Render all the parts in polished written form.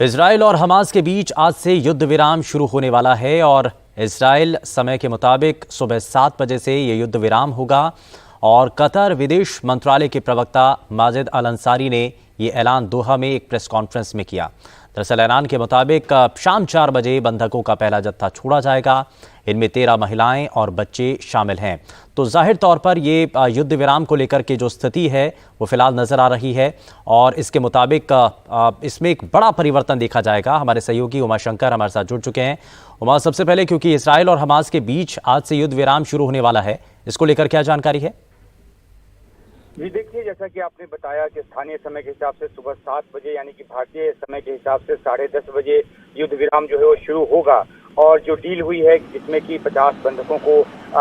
Israel और Hamas के बीच आज से युद्ध विराम शुरू होने वाला है और इजराइल समय के मुताबिक सुबह 7 बजे से ये युद्ध विराम होगा। और कतर विदेश मंत्रालय के प्रवक्ता माजिद अल अंसारी ने ये ऐलान दोहा में एक प्रेस कॉन्फ्रेंस में किया। दरअसल ऐलान के मुताबिक शाम 4 बजे बंधकों का पहला जत्था छोड़ा जाएगा। इनमें 13 महिलाएं और बच्चे शामिल हैं। तो जाहिर तौर पर ये युद्ध विराम को लेकर के जो स्थिति है वो फिलहाल नजर आ रही है और इसके मुताबिक इसमें एक बड़ा परिवर्तन देखा जाएगा। हमारे सहयोगी उमा शंकर हमारे साथ जुड़ चुके हैं। उमा, सबसे पहले क्योंकि इसराइल और हमास के बीच आज से युद्ध विराम शुरू होने वाला है, इसको लेकर क्या जानकारी है? जी देखिए, जैसा कि आपने बताया कि स्थानीय समय के हिसाब से सुबह 7 बजे यानी कि भारतीय समय के हिसाब से 10:30 बजे युद्ध विराम जो है वो शुरू होगा। और जो डील हुई है जिसमें कि 50 बंधकों को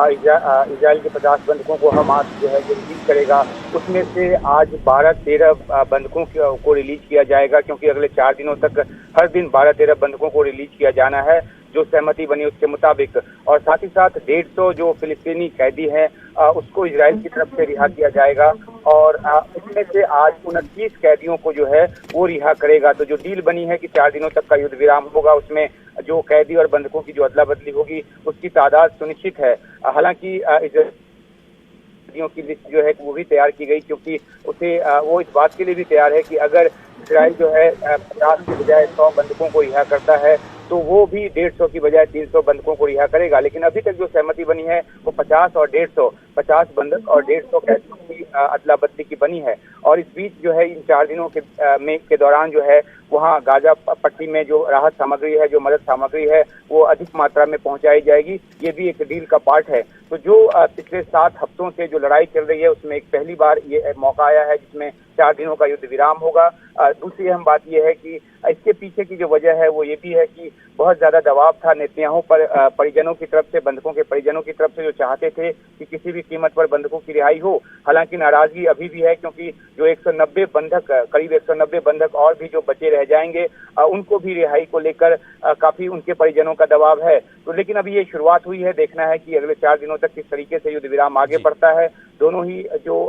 इजराइल के 50 बंधकों को हमास जो है रिलीज करेगा, उसमें से आज 12-13 बंधकों को रिलीज किया जाएगा, क्योंकि अगले 4 दिनों तक हर दिन 12-13 बंधकों को रिलीज किया जाना है जो सहमति बनी उसके मुताबिक। और साथ ही साथ 150 जो फिलिस्तीनी कैदी हैं उसको इजराइल की तरफ से रिहा किया जाएगा और इसमें से आज 29 कैदियों को जो है वो रिहा करेगा। तो जो डील बनी है कि 4 दिनों तक का युद्ध विराम होगा, उसमें जो कैदी और बंधकों की जो अदला बदली होगी उसकी तादाद सुनिश्चित है। हालांकि कैदियों की लिस्ट जो है वो भी तैयार की गई, क्योंकि उसे वो इस बात के लिए भी तैयार है कि अगर इजराइल जो है 50 के बजाय 100 बंधकों को रिहा करता है तो वो भी 150 की बजाय 300 बंधकों को रिहा करेगा। लेकिन अभी तक जो सहमति बनी है वो 50 और 150, 50 बंधक और 150 कैदियों की अदला बदली की बनी है। और इस बीच जो है इन 4 दिनों के दौरान जो है वहाँ गाजा पट्टी में जो राहत सामग्री है, जो मदद सामग्री है, वो अधिक मात्रा में पहुंचाई जाएगी। ये भी एक डील का पार्ट है। तो जो पिछले 7 हफ्तों से जो लड़ाई चल रही है उसमें एक पहली बार ये मौका आया है जिसमें 4 दिनों का युद्ध विराम होगा। दूसरी अहम बात यह है कि इसके पीछे की जो वजह है वो ये भी है कि बहुत ज्यादा दबाव था नेतन्याहू पर, परिजनों की तरफ से, बंधकों के परिजनों की तरफ से, जो चाहते थे कि किसी भी कीमत पर बंधकों की रिहाई हो। हालांकि नाराजगी अभी भी है, क्योंकि जो 190 बंधक, करीब 190 बंधक और भी जो बचे रह जाएंगे, उनको भी रिहाई को लेकर काफी उनके परिजनों का दबाव है। तो लेकिन अभी ये शुरुआत हुई है, देखना है कि अगले 4 दिनों तक किस तरीके से युद्ध विराम आगे बढ़ता है। दोनों ही जो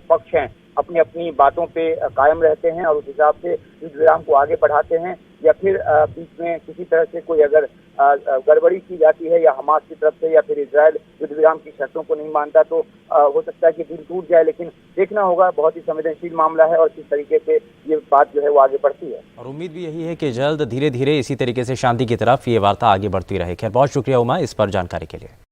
पक्ष हैं अपनी अपनी बातों पे कायम रहते हैं और उस हिसाब से युद्ध विराम को आगे बढ़ाते हैं, या फिर बीच में किसी तरह से कोई अगर गड़बड़ी की जाती है या हमास की तरफ से या फिर इजराइल युद्ध विराम की शर्तों को नहीं मानता तो हो सकता है कि डील टूट जाए। लेकिन देखना होगा, बहुत ही संवेदनशील मामला है और किस तरीके से ये बात जो है वो आगे बढ़ती है। और उम्मीद भी यही है कि जल्द धीरे धीरे इसी तरीके से शांति की तरफ ये वार्ता आगे बढ़ती रहे। खैर, बहुत शुक्रिया उमा इस पर जानकारी के लिए।